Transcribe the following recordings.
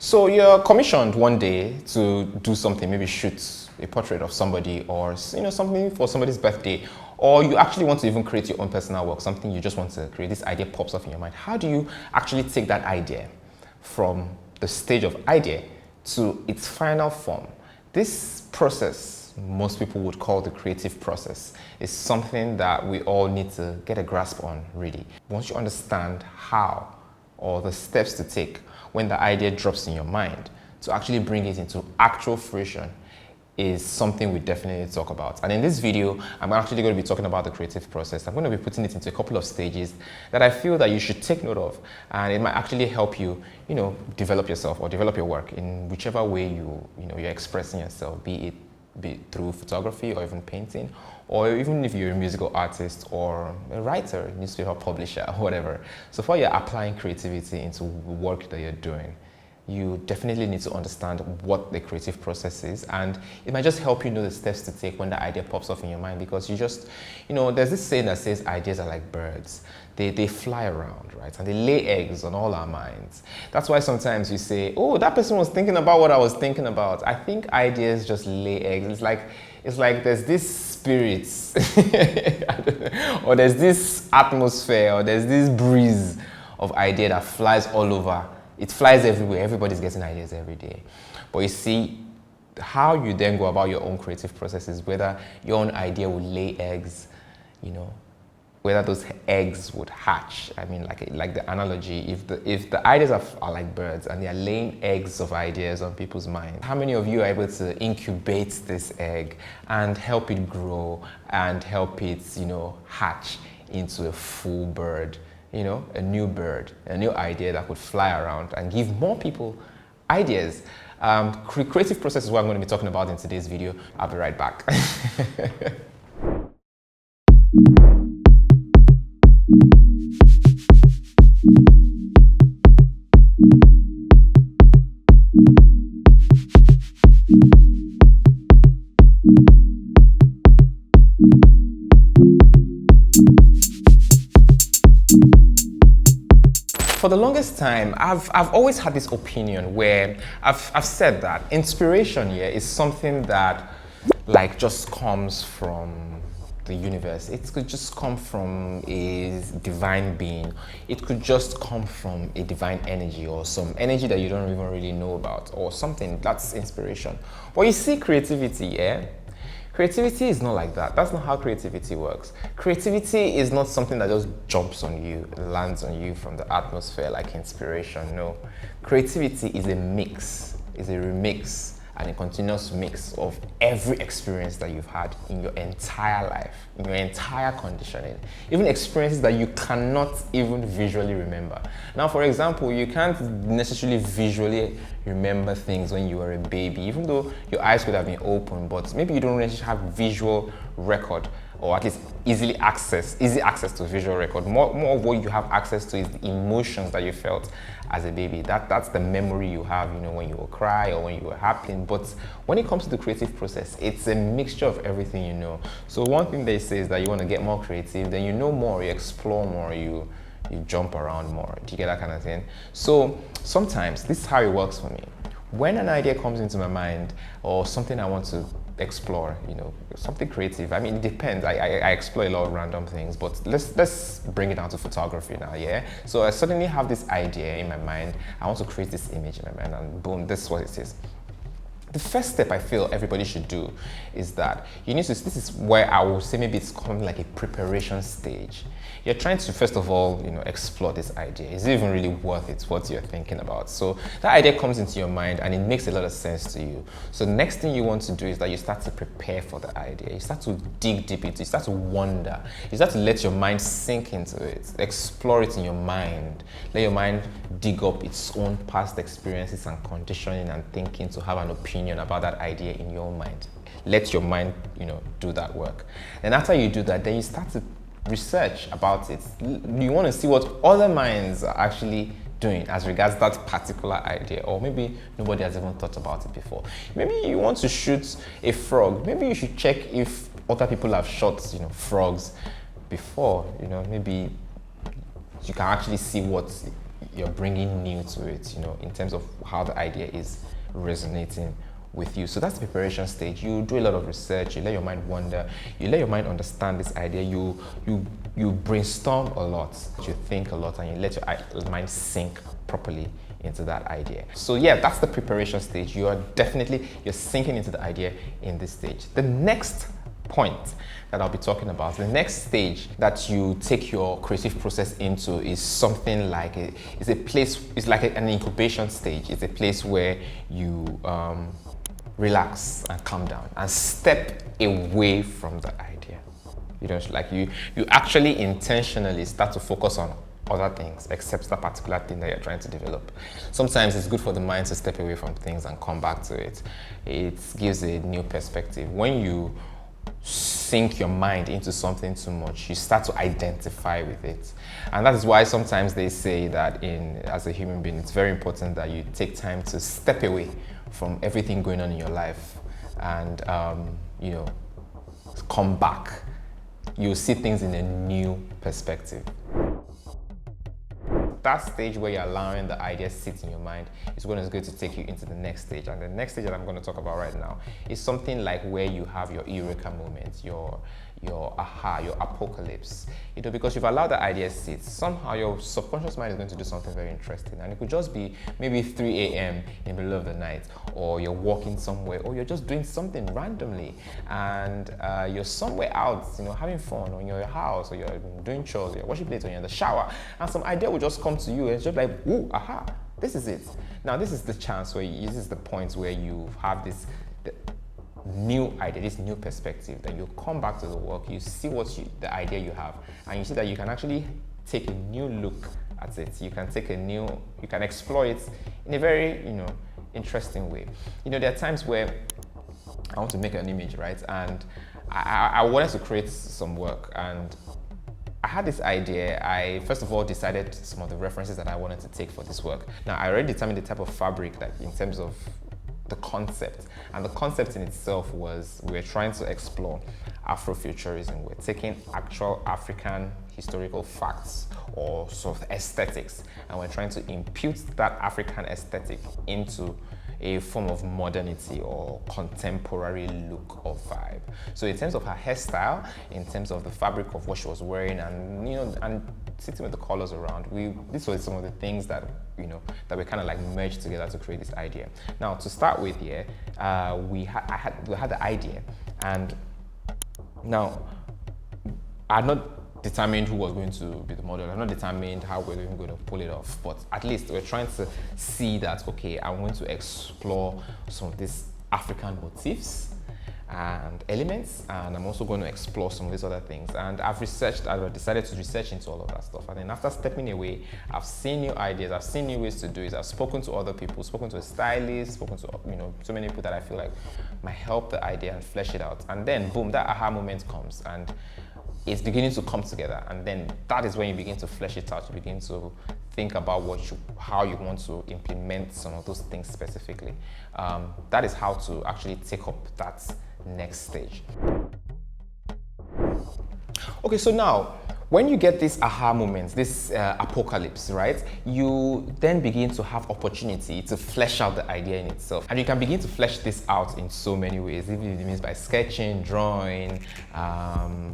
So you're commissioned one day to do something, maybe shoot a portrait of somebody or something for somebody's birthday, or you actually want to even create your own personal work, something you just want to create. This idea pops up in your mind. How do you actually take that idea from the stage of idea to its final form? This process, most people would call the creative process, is something that we all need to get a grasp on, really. Once you understand how or the steps to take when the idea drops in your mind to actually bring it into actual fruition is something we definitely talk about. And in this video, I'm actually going to be talking about the creative process. I'm going to be putting it into a couple of stages that I feel that you should take note of, and it might actually help you, develop yourself or develop your work in whichever way you're expressing yourself, be it through photography or even painting, or even if you're a musical artist or a writer, newspaper publisher, or whatever. So far you're applying creativity into work that you're doing, you definitely need to understand what the creative process is, and it might just help you know the steps to take when the idea pops up in your mind, because there's this saying that says ideas are like birds. They fly around, right? And they lay eggs on all our minds. That's why sometimes you say, oh, that person was thinking about what I was thinking about. I think ideas just lay eggs. It's like there's this spirit, or there's this atmosphere, or there's this breeze of idea that flies all over. It flies everywhere. Everybody's getting ideas every day. But you see, how you then go about your own creative processes, whether your own idea will lay eggs, whether those eggs would hatch. I mean, like the analogy, if the ideas are like birds and they are laying eggs of ideas on people's minds, how many of you are able to incubate this egg and help it grow and help it, hatch into a full bird? A new bird, a new idea that could fly around and give more people ideas. Creative process is what I'm going to be talking about in today's video. I'll be right back. For the longest time, I've always had this opinion where I've said that inspiration here is something that just comes from the universe. It could just come from a divine being. It could just come from a divine energy or some energy that you don't even really know about, or something. That's inspiration. But you see, creativity, creativity is not like that. That's not how creativity works. Creativity is not something that just jumps on you, lands on you from the atmosphere like inspiration. No. Creativity is a mix, is a remix, and a continuous mix of every experience that you've had in your entire life, in your entire conditioning, even experiences that you cannot even visually remember. Now, for example, you can't necessarily visually remember things when you were a baby, even though your eyes could have been open, but maybe you don't necessarily have visual record, or at least easy access to visual record. More of what you have access to is the emotions that you felt as a baby. That's the memory you have, when you will cry or when you were happy. But when it comes to the creative process, it's a mixture of everything you know. So one thing they say is that you want to get more creative, then you know more, you explore more, you jump around more. Do you get that kind of thing? So sometimes this is how it works for me. When an idea comes into my mind or something I want to explore, something creative. I mean, it depends. I explore a lot of random things, but let's bring it down to photography now, yeah? So I suddenly have this idea in my mind. I want to create this image in my mind, and boom, this is what it is. The first step I feel everybody should do is that this is where I will say maybe it's coming like a preparation stage. You're trying to, first of all, explore this idea. Is it even really worth it, what you're thinking about? So that idea comes into your mind and it makes a lot of sense to you. So the next thing you want to do is that you start to prepare for the idea. You start to dig deep into it. You start to wonder. You start to let your mind sink into it. Explore it in your mind. Let your mind dig up its own past experiences and conditioning and thinking to have an opinion about that idea in your mind. Let your mind, do that work. And after you do that, then you start to research about it. You want to see what other minds are actually doing as regards that particular idea, or maybe nobody has even thought about it before. Maybe you want to shoot a frog. Maybe you should check if other people have shot, frogs before. Maybe you can actually see what you're bringing new to it, you know, in terms of how the idea is resonating with you. So that's the preparation stage. You do a lot of research, you let your mind wander, you let your mind understand this idea, you brainstorm a lot, you think a lot, and you let your mind sink properly into that idea. So yeah, that's the preparation stage. You're sinking into the idea in this stage. The next point that I'll be talking about, the next stage that you take your creative process into is something like it's like an incubation stage. It's a place where you relax and calm down and step away from the idea. You don't like you actually intentionally start to focus on other things except that particular thing that you're trying to develop. Sometimes it's good for the mind to step away from things and come back to it. It gives a new perspective. When you sink your mind into something too much, you start to identify with it. And that is why sometimes they say that as a human being, it's very important that you take time to step away from everything going on in your life and come back. You'll see things in a new perspective. That stage where you're allowing the idea to sit in your mind is going to take you into the next stage. And the next stage that I'm going to talk about right now is something like where you have your eureka moment, your aha, your apocalypse. You know, because you've allowed the idea to sit, somehow your subconscious mind is going to do something very interesting. And it could just be maybe 3 a.m. in the middle of the night, or you're walking somewhere, or you're just doing something randomly, and you're somewhere out, you know, having fun, or you're in your house, or you're doing chores, or you're washing plates, or you're in the shower, and some idea will just come to you, and it's just like, ooh, aha, this is it. Now, this is the chance where this is the point where you have this new idea, this new perspective. Then you come back to the work, you see the idea you have, and you see that you can actually take a new look at it. You can explore it in a very, interesting way. You know, there are times where I want to make an image, right? And I wanted to create some work, and I had this idea. I first of all decided some of the references that I wanted to take for this work. Now, I already determined the type of fabric, like in terms of the concept, and the concept in itself was we're trying to explore Afrofuturism. We're taking actual African historical facts or sort of aesthetics, and we're trying to impute that African aesthetic into a form of modernity or contemporary look or vibe. So in terms of her hairstyle, in terms of the fabric of what she was wearing, and and sitting with the colors around, this was some of the things that that we kind of like merged together to create this idea. Now, to start with, we had the idea, and now I had not determined who was going to be the model. I'm not determined how we're even going to pull it off, but at least we're trying to see that, okay, I'm going to explore some of these African motifs and elements, and I'm also going to explore some of these other things. And I've decided to research into all of that stuff. And then after stepping away, I've seen new ideas, I've seen new ways to do it. I've spoken to other people, spoken to a stylist, spoken to so many people that I feel like might help the idea and flesh it out. And then boom, that aha moment comes, and it's beginning to come together, and then that is when you begin to flesh it out. You begin to think about how you want to implement some of those things specifically. That is how to actually take up that next stage. Okay, so now when you get these aha moments, this apocalypse, right, you then begin to have opportunity to flesh out the idea in itself. And you can begin to flesh this out in so many ways, even if it means by sketching, drawing,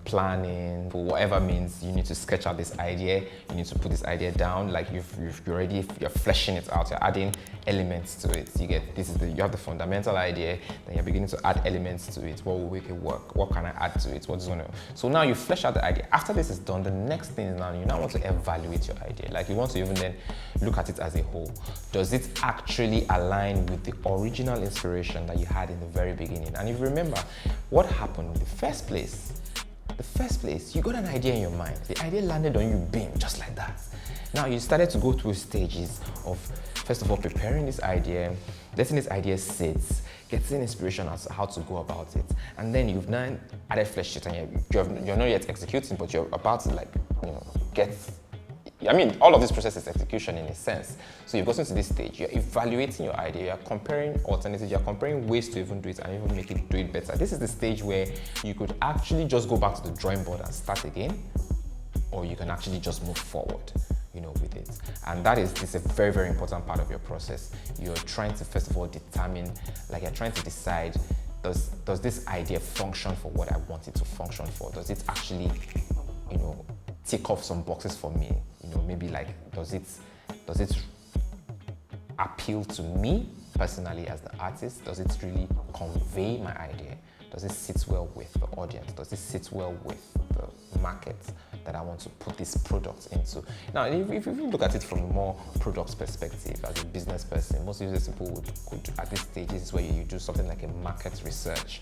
planning, for whatever means you need to sketch out this idea, you need to put this idea down, like you're fleshing it out, you're adding elements to it. You have the fundamental idea, then you're beginning to add elements to it. What will make it work? What can I add to it? So now you flesh out the idea. After this is done, the next thing is now you want to evaluate your idea. Like you want to even then look at it as a whole. Does it actually align with the original inspiration that you had in the very beginning? And if you remember what happened in the first place, you got an idea in your mind. The idea landed on you, bing, just like that. Now you started to go through stages of, first of all, preparing this idea, letting this idea sit, getting inspiration as to how to go about it, and then you've now added flesh to it, and you're not yet executing, but you're about to all of this process is execution in a sense. So you've gotten to this stage, you're evaluating your idea, you're comparing alternatives, you're comparing ways to even do it and even do it better. This is the stage where you could actually just go back to the drawing board and start again, or you can actually just move forward with it. And that is a very, very important part of your process. You're trying to, first of all, determine, like you're trying to decide, does this idea function for what I want it to function for? Does it actually, tick off some boxes for me? Maybe like, does it appeal to me personally as the artist? Does it really convey my idea? Does it sit well with the audience? Does it sit well with the market that I want to put this product into? Now, if you look at it from a more product perspective, as a business person, most business people could at this stage, this is where you do something like a market research.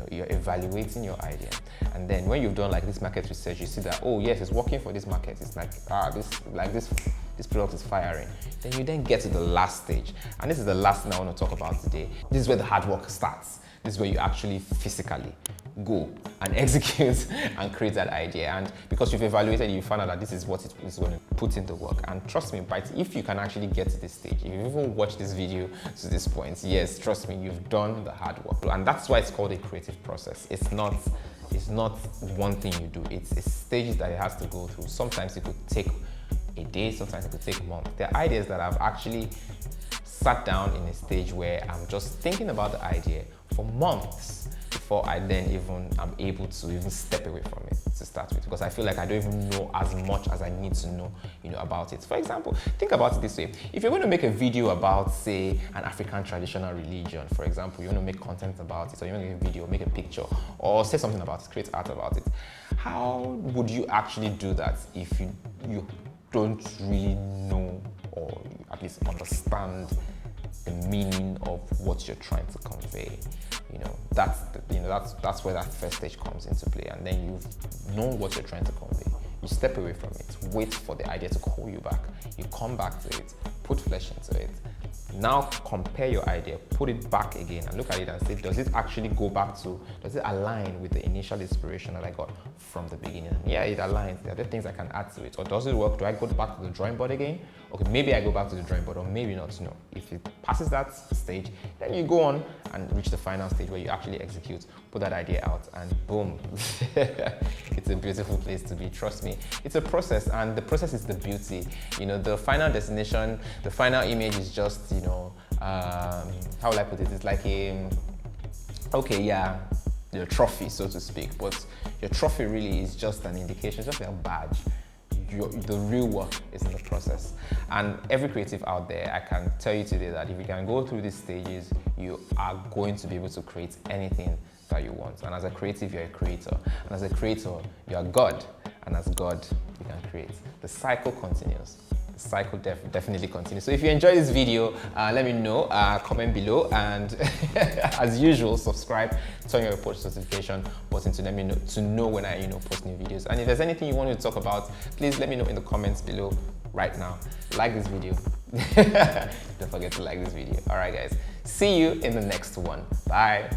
You're evaluating your idea. And then when you've done like this market research, you see that, oh yes, it's working for this market. It's like, this product is firing. Then you get to the last stage. And this is the last thing I want to talk about today. This is where the hard work starts. This is where you actually physically go and execute and create that idea. And because you've evaluated, you found out that this is what it is going to put in the work. And trust me, but if you can actually get to this stage, if you even watch this video to this point, yes, trust me, you've done the hard work. And that's why it's called a creative process. It's not one thing you do. It's a stage that it has to go through. Sometimes it could take a day, sometimes it could take a month. There are ideas that I've actually sat down in a stage where I'm just thinking about the idea for months before I then am able to even step away from it to start with, because I feel like I don't even know as much as I need to know, about it. For example, think about it this way. If you're going to make a video about, say, an African traditional religion, for example, you want to make content about it, or you want to make a video, make a picture, or say something about it, create art about it, how would you actually do that if you don't really know, or at least understand the meaning of what you're trying to convey? That's where that first stage comes into play. And then you've known what you're trying to convey. You step away from it, wait for the idea to call you back. You come back to it, put flesh into it. Now compare your idea, put it back again and look at it and say, does it actually does it align with the initial inspiration that I got from the beginning? And yeah, it aligns. There are other things I can add to it. Or does it work? Do I go back to the drawing board again? Okay, maybe I go back to the drawing board, or maybe not. No. If it passes that stage, then you go on and reach the final stage where you actually execute, put that idea out, and boom. It's a beautiful place to be, trust me. It's a process, and the process is the beauty. The final destination, the final image is just, how will I put it? It's like your trophy, so to speak. But your trophy really is just an indication, just a badge. The real work is in the process. And every creative out there, I can tell you today that if you can go through these stages, you are going to be able to create anything that you want. And as a creative, you're a creator. And as a creator, you are God. And as God, you can create. The cycle continues. The cycle definitely continues. So if you enjoyed this video, let me know, comment below, and as usual, subscribe, turn your post notification button to let me know when I post new videos. And if there's anything you want to talk about, please let me know in the comments below right now. Like this video. Don't forget to like this video. All right, guys. See you in the next one. Bye.